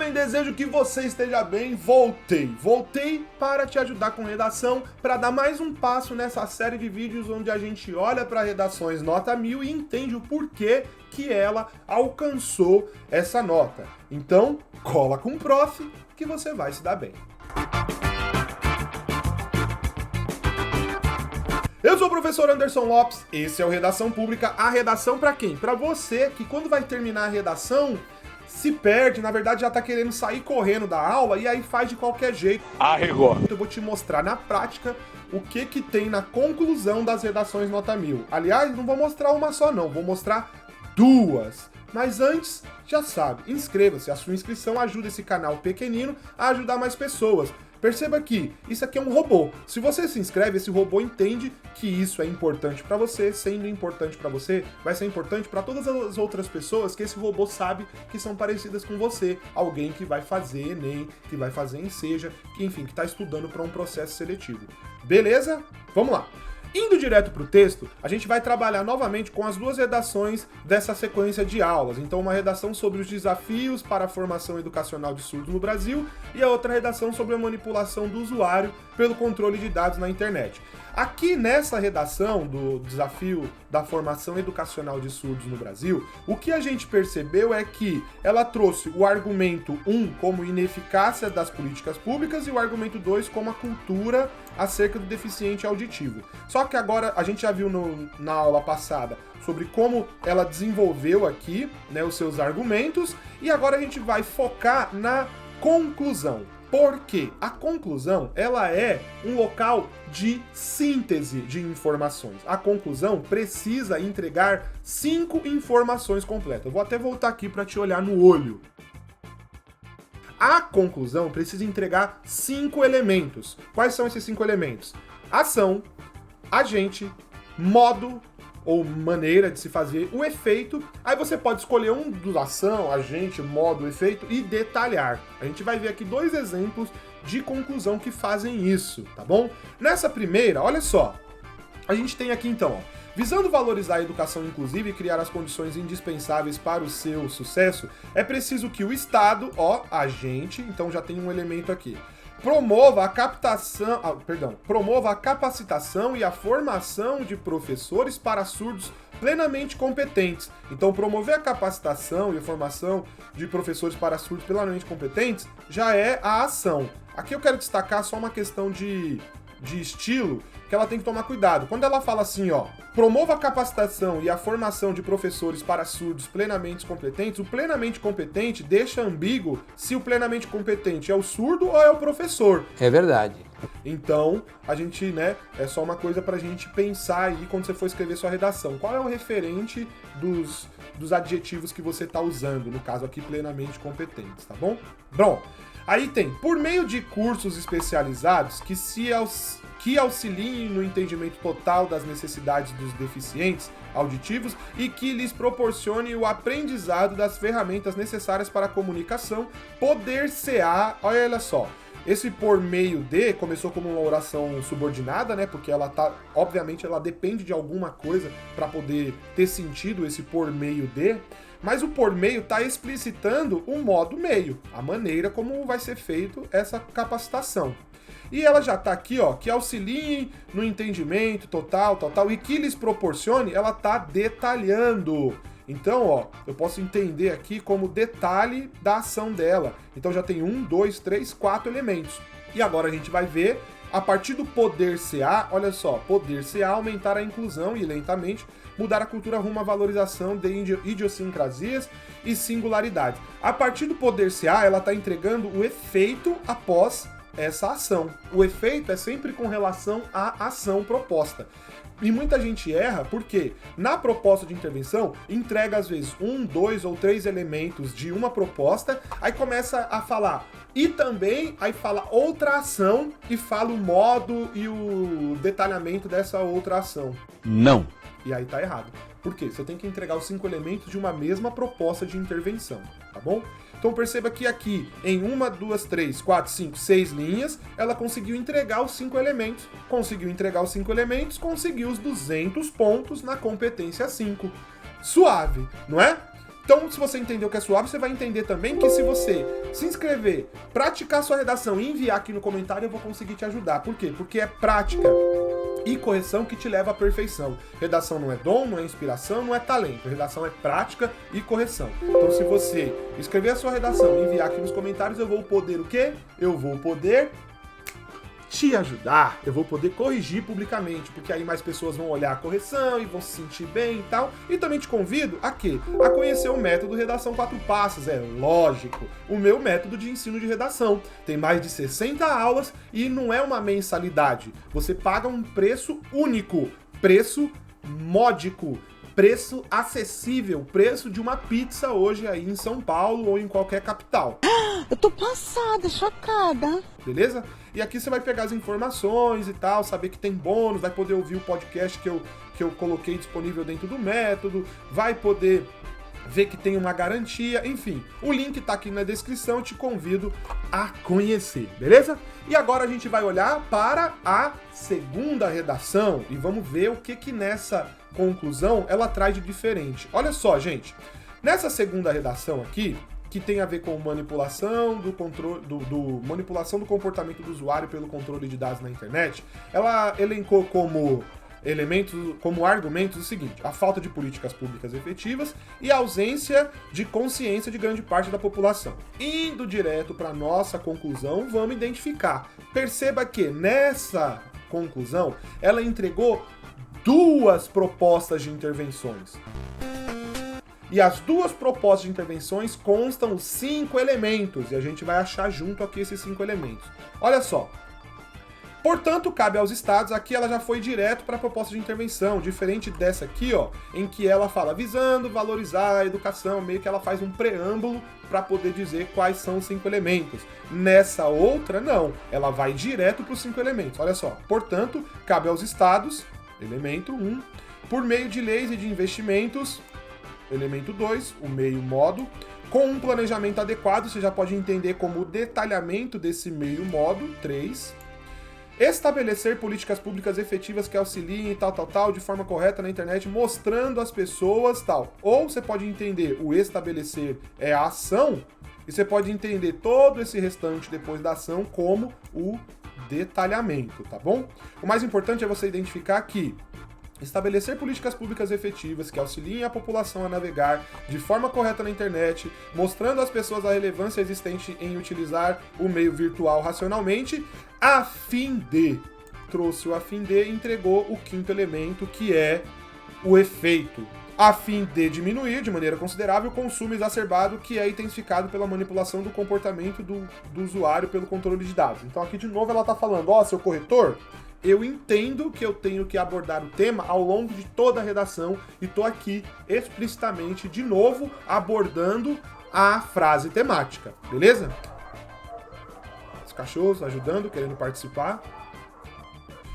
jovem, desejo que você esteja bem. Voltei para te ajudar com redação, para dar mais um passo nessa série de vídeos onde a gente olha para redações nota 1000 e entende o porquê que ela alcançou essa nota. Então, cola com o prof que você vai se dar bem. Eu sou o professor Anderson Lopes, esse é o Redação Pública. A redação para quem? Para você que quando vai terminar a redação se perde, na verdade já tá querendo sair correndo da aula e aí faz de qualquer jeito. Arregou. Eu vou te mostrar na prática o que tem na conclusão das redações nota 1000. Aliás, não vou mostrar uma só não, vou mostrar duas. Mas antes, já sabe, inscreva-se. A sua inscrição ajuda esse canal pequenino a ajudar mais pessoas. Perceba que isso aqui é um robô. Se você se inscreve, esse robô entende que isso é importante para você. Sendo importante para você, vai ser importante para todas as outras pessoas que esse robô sabe que são parecidas com você. Alguém que vai fazer Enem, que vai fazer Enseja, que enfim, que está estudando para um processo seletivo. Beleza? Vamos lá. Indo direto para o texto, a gente vai trabalhar novamente com as duas redações dessa sequência de aulas. Então, uma redação sobre os desafios para a formação educacional de surdos no Brasil e a outra redação sobre a manipulação do usuário pelo controle de dados na internet. Aqui nessa redação do desafio da formação educacional de surdos no Brasil, o que a gente percebeu é que ela trouxe o argumento 1 como ineficácia das políticas públicas e o argumento 2 como a cultura acerca do deficiente auditivo. Só que agora a gente já viu na aula passada sobre como ela desenvolveu aqui, né, os seus argumentos, e agora a gente vai focar na conclusão. Porque a conclusão, ela é um local de síntese de informações. A conclusão precisa entregar 5 informações completas. Eu vou até voltar aqui para te olhar no olho. A conclusão precisa entregar 5 elementos. Quais são esses 5 elementos? Ação, agente, modo ou maneira de se fazer, o efeito. Aí você pode escolher um dos ação, agente, modo, efeito e detalhar. A gente vai ver aqui 2 exemplos de conclusão que fazem isso, tá bom? Nessa primeira, olha só, a gente tem aqui então, ó, visando valorizar a educação inclusiva e criar as condições indispensáveis para o seu sucesso, é preciso que o Estado, ó, agente, então já tem um elemento aqui, promova a capacitação e a formação de professores para surdos plenamente competentes. Então, promover a capacitação e a formação de professores para surdos plenamente competentes já é a ação. Aqui eu quero destacar só uma questão de estilo, que ela tem que tomar cuidado. Quando ela fala assim, ó, promova a capacitação e a formação de professores para surdos plenamente competentes, o plenamente competente deixa ambíguo se o plenamente competente é o surdo ou é o professor. É verdade. Então, a gente, né, é só uma coisa pra gente pensar aí quando você for escrever sua redação. Qual é o referente dos adjetivos que você tá usando, no caso aqui, plenamente competentes, tá bom? Bom, aí tem, por meio de cursos especializados que auxiliem no entendimento total das necessidades dos deficientes auditivos e que lhes proporcione o aprendizado das ferramentas necessárias para a comunicação, poder-se-á, olha só, esse por meio de começou como uma oração subordinada, né? Porque ela tá, obviamente, ela depende de alguma coisa para poder ter sentido esse por meio de, mas o por meio tá explicitando o modo meio, a maneira como vai ser feito essa capacitação. E ela já tá aqui, ó, que auxiliem no entendimento total, e que lhes proporcione, ela tá detalhando. Então, ó, eu posso entender aqui como detalhe da ação dela. Então já tem 1, 2, 3, 4 elementos. E agora a gente vai ver, a partir do poder-se-á, olha só, poder-se-á aumentar a inclusão e lentamente mudar a cultura rumo à valorização de idiosincrasias e singularidades. A partir do poder-se-á, ela tá entregando o efeito após essa ação. O efeito é sempre com relação à ação proposta. E muita gente erra porque na proposta de intervenção entrega às vezes 1, 2 ou 3 elementos de uma proposta, aí começa a falar e também, aí fala outra ação e fala o modo e o detalhamento dessa outra ação. Não. E aí tá errado. Por quê? Você tem que entregar os 5 elementos de uma mesma proposta de intervenção, tá bom? Então perceba que aqui, em 1, 2, 3, 4, 5, 6 linhas, ela conseguiu entregar os 5 elementos. Conseguiu entregar os 5 elementos, conseguiu os 200 pontos na competência 5. Suave, não é? Então, se você entender o que é suave, você vai entender também que se você se inscrever, praticar sua redação e enviar aqui no comentário, eu vou conseguir te ajudar. Por quê? Porque é prática e correção que te leva à perfeição. Redação não é dom, não é inspiração, não é talento. Redação é prática e correção. Então, se você escrever a sua redação e enviar aqui nos comentários, eu vou poder o quê? Eu vou poder te ajudar, eu vou poder corrigir publicamente, porque aí mais pessoas vão olhar a correção e vão se sentir bem e tal. E também te convido a quê? A conhecer o método Redação 4 Passos, é lógico, o meu método de ensino de redação. Tem mais de 60 aulas e não é uma mensalidade. Você paga um preço único, preço módico, preço acessível, preço de uma pizza hoje aí em São Paulo ou em qualquer capital. Eu tô passada, chocada. Beleza? E aqui você vai pegar as informações e tal, saber que tem bônus, vai poder ouvir o podcast que eu coloquei disponível dentro do método, vai poder ver que tem uma garantia, enfim. O link tá aqui na descrição, eu te convido a conhecer, beleza? E agora a gente vai olhar para a segunda redação e vamos ver o que nessa conclusão ela traz de diferente. Olha só, gente, nessa segunda redação aqui, que tem a ver com manipulação do controle manipulação do comportamento do usuário pelo controle de dados na internet, ela elencou como argumentos o seguinte: a falta de políticas públicas efetivas e a ausência de consciência de grande parte da população. Indo direto para nossa conclusão, vamos identificar. Perceba que nessa conclusão ela entregou 2 propostas de intervenções. E as 2 propostas de intervenções constam 5 elementos, e a gente vai achar junto aqui esses 5 elementos. Olha só. Portanto, cabe aos estados, aqui ela já foi direto para a proposta de intervenção, diferente dessa aqui, ó, em que ela fala visando valorizar a educação, meio que ela faz um preâmbulo para poder dizer quais são os 5 elementos. Nessa outra, não, ela vai direto para os 5 elementos. Olha só. Portanto, cabe aos estados, elemento 1, por meio de leis e de investimentos, elemento 2, o meio modo, com um planejamento adequado, você já pode entender como o detalhamento desse meio modo, 3. Estabelecer políticas públicas efetivas que auxiliem tal, de forma correta na internet, mostrando às pessoas, tal. Ou você pode entender o estabelecer é a ação, e você pode entender todo esse restante depois da ação como o detalhamento, tá bom? O mais importante é você identificar que estabelecer políticas públicas efetivas que auxiliem a população a navegar de forma correta na internet, mostrando às pessoas a relevância existente em utilizar o meio virtual racionalmente, trouxe o a fim de e entregou o 5º elemento, que é o efeito, a fim de diminuir de maneira considerável o consumo exacerbado que é intensificado pela manipulação do comportamento do usuário pelo controle de dados. Então aqui de novo ela está falando, seu corretor, eu entendo que eu tenho que abordar o tema ao longo de toda a redação e tô aqui explicitamente, de novo, abordando a frase temática, beleza? Os cachorros ajudando, querendo participar.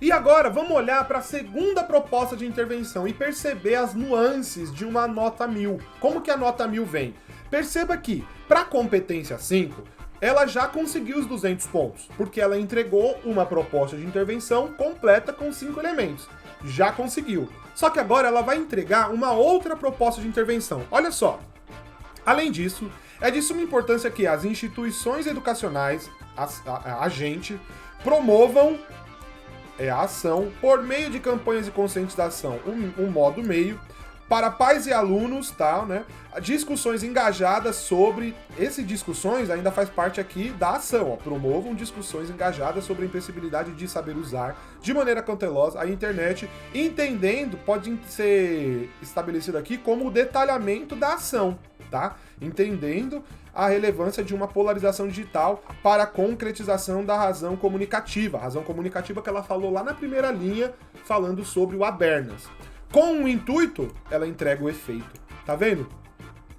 E agora, vamos olhar para a segunda proposta de intervenção e perceber as nuances de uma nota 1000. Como que a nota 1000 vem? Perceba que, para a competência 5, ela já conseguiu os 200 pontos, porque ela entregou uma proposta de intervenção completa com 5 elementos. Já conseguiu. Só que agora ela vai entregar uma outra proposta de intervenção. Olha só. Além disso, é de suma importância que as instituições educacionais, a gente, promovam a ação por meio de campanhas de conscientização, um modo meio, para pais e alunos, tal, né? Discussões engajadas sobre... Esse discussões ainda faz parte aqui da ação, promovam discussões engajadas sobre a impossibilidade de saber usar de maneira cautelosa a internet, entendendo, pode ser estabelecido aqui como o detalhamento da ação, tá? Entendendo a relevância de uma polarização digital para a concretização da razão comunicativa. A razão comunicativa que ela falou lá na primeira linha, falando sobre o Habermas. Com o intuito, ela entrega o efeito. Tá vendo?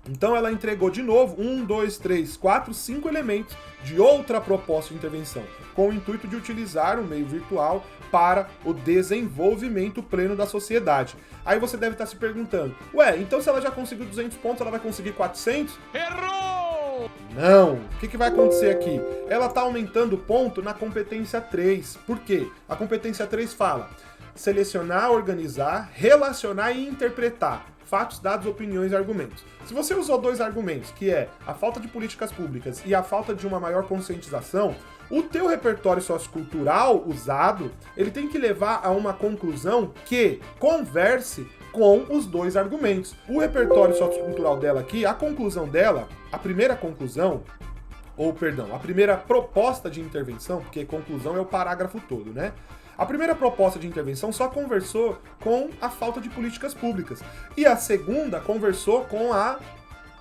Então ela entregou de novo 1, 2, 3, 4, 5 elementos de outra proposta de intervenção, com o intuito de utilizar o meio virtual para o desenvolvimento pleno da sociedade. Aí você deve estar se perguntando, então se ela já conseguiu 200 pontos, ela vai conseguir 400? Errou! Não! O que vai acontecer aqui? Ela está aumentando o ponto na competência 3. Por quê? A competência 3 fala selecionar, organizar, relacionar e interpretar fatos, dados, opiniões e argumentos. Se você usou dois argumentos, que é a falta de políticas públicas e a falta de uma maior conscientização, o teu repertório sociocultural usado, ele tem que levar a uma conclusão que converse com os dois argumentos. O repertório sociocultural dela aqui, a conclusão dela, a primeira conclusão, a primeira proposta de intervenção, porque conclusão é o parágrafo todo, né? A primeira proposta de intervenção só conversou com a falta de políticas públicas. E a segunda conversou com a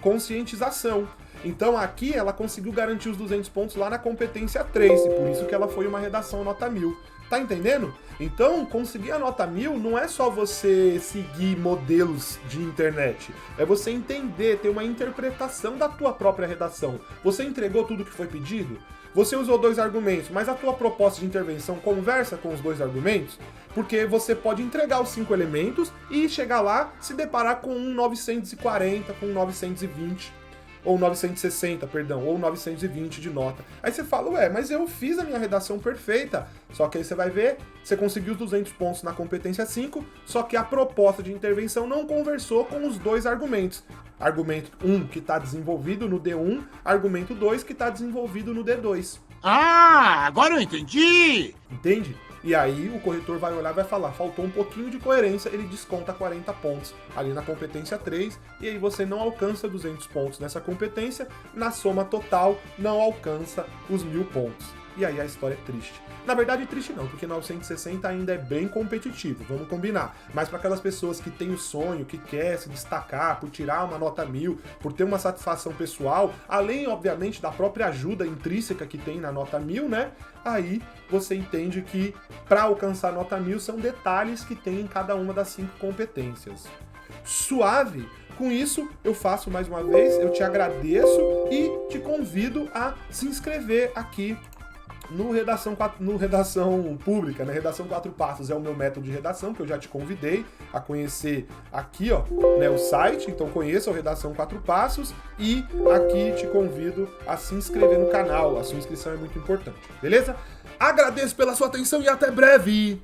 conscientização. Então aqui ela conseguiu garantir os 200 pontos lá na competência 3, e por isso que ela foi uma redação nota 1000. Tá entendendo? Então, conseguir a nota 1000 não é só você seguir modelos de internet. É você entender, ter uma interpretação da tua própria redação. Você entregou tudo que foi pedido? Você usou dois argumentos, mas a tua proposta de intervenção conversa com os dois argumentos? Porque você pode entregar os 5 elementos e chegar lá, se deparar com um 940, com um 920. Ou 960, perdão, ou 920 de nota. Aí você fala, ué, mas eu fiz a minha redação perfeita. Só que aí você vai ver, você conseguiu os 200 pontos na competência 5, só que a proposta de intervenção não conversou com os dois argumentos. Argumento 1 que está desenvolvido no D1, argumento 2 que está desenvolvido no D2. Ah, agora eu entendi! Entende? E aí o corretor vai olhar e vai falar, faltou um pouquinho de coerência, ele desconta 40 pontos ali na competência 3, e aí você não alcança 200 pontos nessa competência, na soma total não alcança os 1000 pontos. E aí a história é triste. Na verdade, triste não, porque 960 ainda é bem competitivo, vamos combinar. Mas para aquelas pessoas que têm o sonho, que quer se destacar por tirar uma nota 1000, por ter uma satisfação pessoal, além, obviamente, da própria ajuda intrínseca que tem na nota 1000, né? Aí você entende que para alcançar a nota 1000 são detalhes que tem em cada uma das 5 competências. Suave? Com isso, eu faço mais uma vez, eu te agradeço e te convido a se inscrever aqui no Redação Pública, né? Redação 4 Passos é o meu método de redação, que eu já te convidei a conhecer aqui, ó, né, o site. Então conheça o Redação 4 Passos e aqui te convido a se inscrever no canal. A sua inscrição é muito importante, beleza? Agradeço pela sua atenção e até breve!